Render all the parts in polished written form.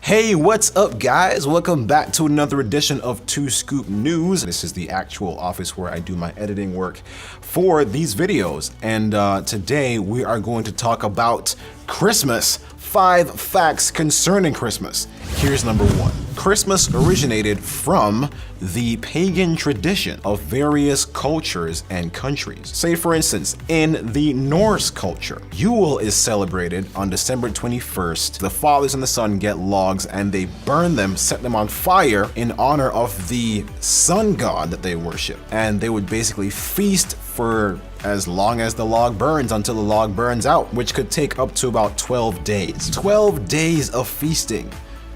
Hey, what's up guys? Welcome back to another edition of 2 Scoop News. This is the actual office where I do my editing work for these videos. And today we are going to talk about Christmas. 5 facts concerning Christmas. Here's number 1. Christmas originated from the pagan tradition of various cultures and countries. Say for instance, in the Norse culture, Yule is celebrated on December 21st. The fathers and the son get logs and they burn them, set them on fire in honor of the sun god that they worship. And they would basically feast for as long as the log burns until the log burns out, which could take up to about 12 days. 12 days of feasting.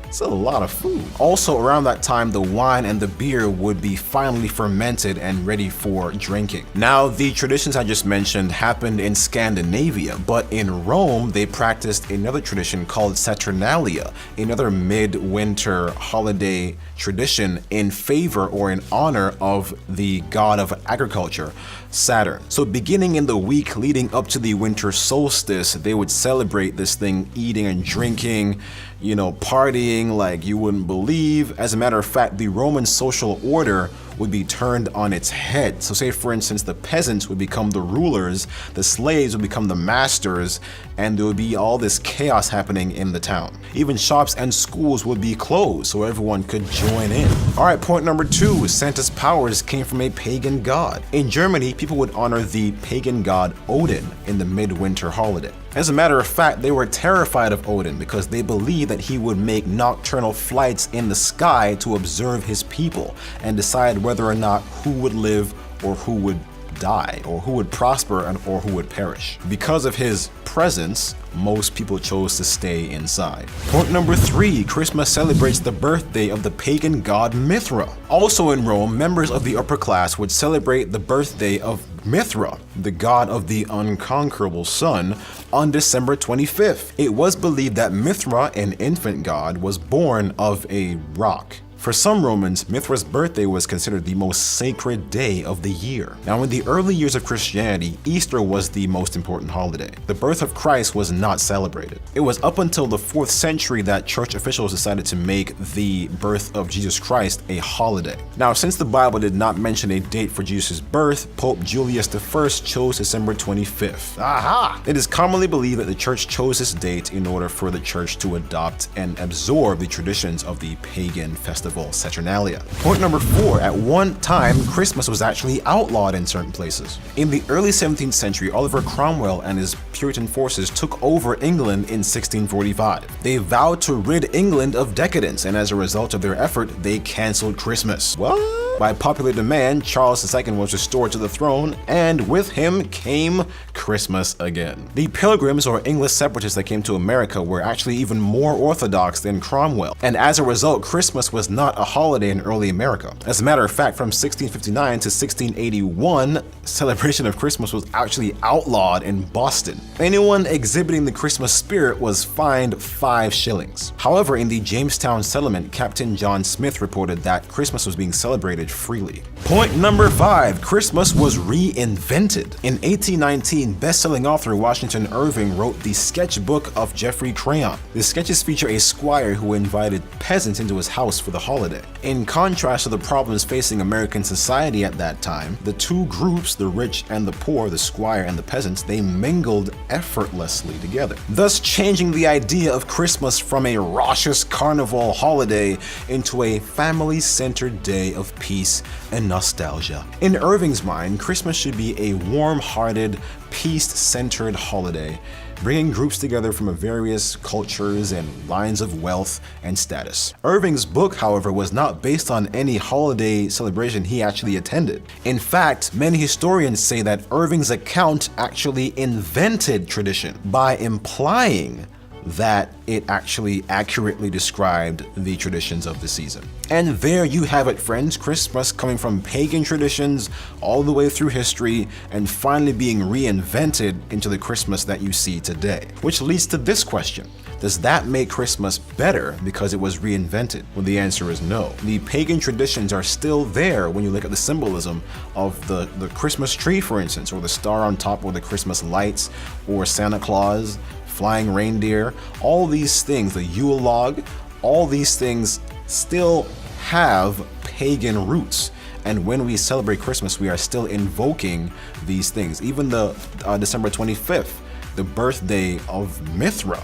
It's a lot of food. Also around that time, the wine and the beer would be finally fermented and ready for drinking. Now, the traditions I just mentioned happened in Scandinavia, but in Rome, they practiced another tradition called Saturnalia, another midwinter holiday tradition in favor or in honor of the god of agriculture, Saturn. So beginning in the week leading up to the winter solstice, they would celebrate this thing, eating and drinking, partying like you wouldn't believe. As a matter of fact, the Roman social order would be turned on its head. So say for instance, the peasants would become the rulers, the slaves would become the masters, and there would be all this chaos happening in the town. Even shops and schools would be closed so everyone could join in. All right, point number 2, Santa's powers came from a pagan god. In Germany, people would honor the pagan god Odin in the midwinter holiday. As a matter of fact, they were terrified of Odin because they believed that he would make nocturnal flights in the sky to observe his people and decide whether or not who would live or who would die, or who would prosper and or who would perish. Because of his presence, most people chose to stay inside. Point number 3, Christmas celebrates the birthday of the pagan god Mithra. Also in Rome, members of the upper class would celebrate the birthday of Mithra, the god of the unconquerable sun, on December 25th. It was believed that Mithra, an infant god, was born of a rock. For some Romans, Mithra's birthday was considered the most sacred day of the year. Now, in the early years of Christianity, Easter was the most important holiday. The birth of Christ was not celebrated. It was up until the 4th century that church officials decided to make the birth of Jesus Christ a holiday. Now, since the Bible did not mention a date for Jesus' birth, Pope Julius I chose December 25th. Aha! It is commonly believed that the church chose this date in order for the church to adopt and absorb the traditions of the pagan festival Saturnalia. Point number 4, at one time, Christmas was actually outlawed in certain places. In the early 17th century, Oliver Cromwell and his Puritan forces took over England in 1645. They vowed to rid England of decadence, and as a result of their effort, they canceled Christmas. What? By popular demand, Charles II was restored to the throne, and with him came Christmas again. The Pilgrims, or English separatists that came to America, were actually even more orthodox than Cromwell, and as a result, Christmas was not a holiday in early America. As a matter of fact, from 1659 to 1681, celebration of Christmas was actually outlawed in Boston. Anyone exhibiting the Christmas spirit was fined 5 shillings. However, in the Jamestown settlement, Captain John Smith reported that Christmas was being celebrated freely. Point number 5, Christmas was reinvented. In 1819, best-selling author Washington Irving wrote the sketchbook of Geoffrey Crayon. The sketches feature a squire who invited peasants into his house for the holiday. In contrast to the problems facing American society at that time, the two groups, the rich and the poor, the squire and the peasants, they mingled effortlessly together, thus changing the idea of Christmas from a raucous carnival holiday into a family-centered day of peace and nostalgia. In Irving's mind, Christmas should be a warm-hearted, peace-centered holiday, bringing groups together from various cultures and lines of wealth and status. Irving's book, however, was not based on any holiday celebration he actually attended. In fact, many historians say that Irving's account actually invented tradition by implying that it actually accurately described the traditions of the season. And there you have it, friends. Christmas coming from pagan traditions all the way through history and finally being reinvented into the Christmas that you see today. Which leads to this question. Does that make Christmas better because it was reinvented? Well, the answer is no. The pagan traditions are still there when you look at the symbolism of the Christmas tree, for instance, or the star on top, or the Christmas lights, or Santa Claus, flying reindeer, all these things, the Yule log, all these things still have pagan roots. And when we celebrate Christmas, we are still invoking these things. Even the December 25th, the birthday of Mithra,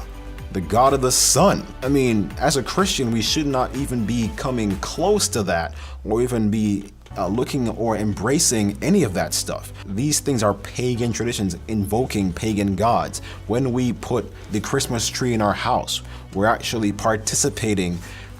the god of the sun. I mean, as a Christian, we should not even be coming close to that or even be looking or embracing any of that stuff. These things are pagan traditions invoking pagan gods. When we put the Christmas tree in our house, we're actually participating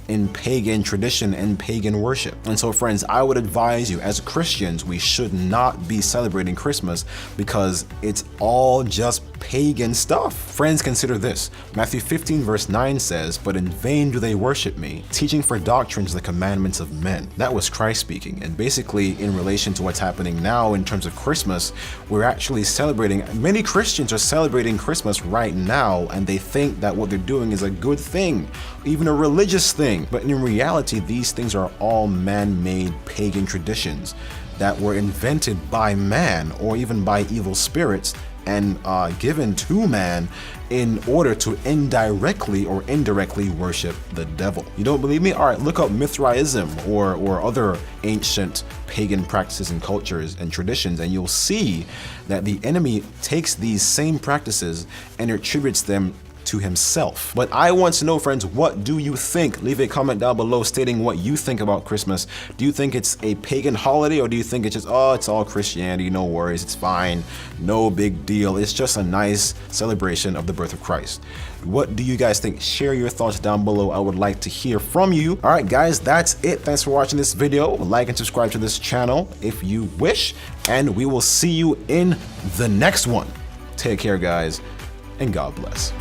in pagan tradition and pagan worship. And so friends, I would advise you, as Christians, we should not be celebrating Christmas because it's all just pagan stuff. Friends, consider this. Matthew 15 verse 9 says, "But in vain do they worship me, teaching for doctrines the commandments of men." That was Christ speaking. And basically in relation to what's happening now in terms of Christmas, we're actually celebrating, many Christians are celebrating Christmas right now, and they think that what they're doing is a good thing, even a religious thing. But in reality, these things are all man-made pagan traditions that were invented by man or even by evil spirits and given to man in order to indirectly or indirectly worship the devil. You don't believe me? All right, look up Mithraism or other ancient pagan practices and cultures and traditions, and you'll see that the enemy takes these same practices and attributes them to himself. But I want to know, friends, what do you think? Leave a comment down below stating what you think about Christmas. Do you think it's a pagan holiday, or do you think it's just, oh, it's all Christianity, no worries, it's fine, no big deal, it's just a nice celebration of the birth of Christ? What do you guys think? Share your thoughts down below. I would like to hear from you. All right, guys, that's it. Thanks for watching this video. Like and subscribe to this channel if you wish, and we will see you in the next one. Take care, guys, and God bless.